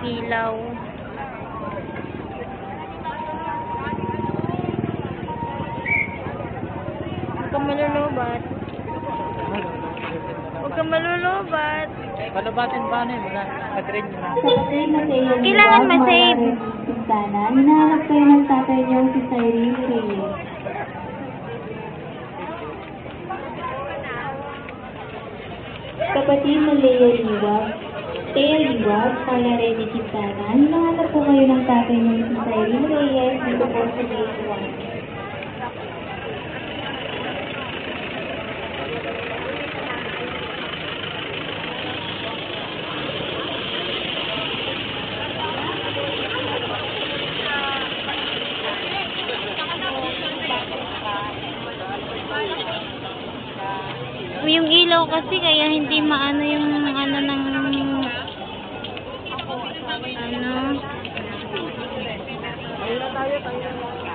ilaw. Huwag kang malulubat. Huwag kang malulubat. Palubatin ba na yun? Wala. Patrin mo na. Kailangan ma-save. Hinahanap kayo ng tatay niyong si Cyrene Reyes. Kapatid na Thea Liwag, Carla Rene Quintana, hinahanap po kayo ng tatay niyong si Cyrene Reyes dito po sa Gate 1. Yung ilaw kasi kaya hindi maano yung ano ng ano. Tayo na tayo.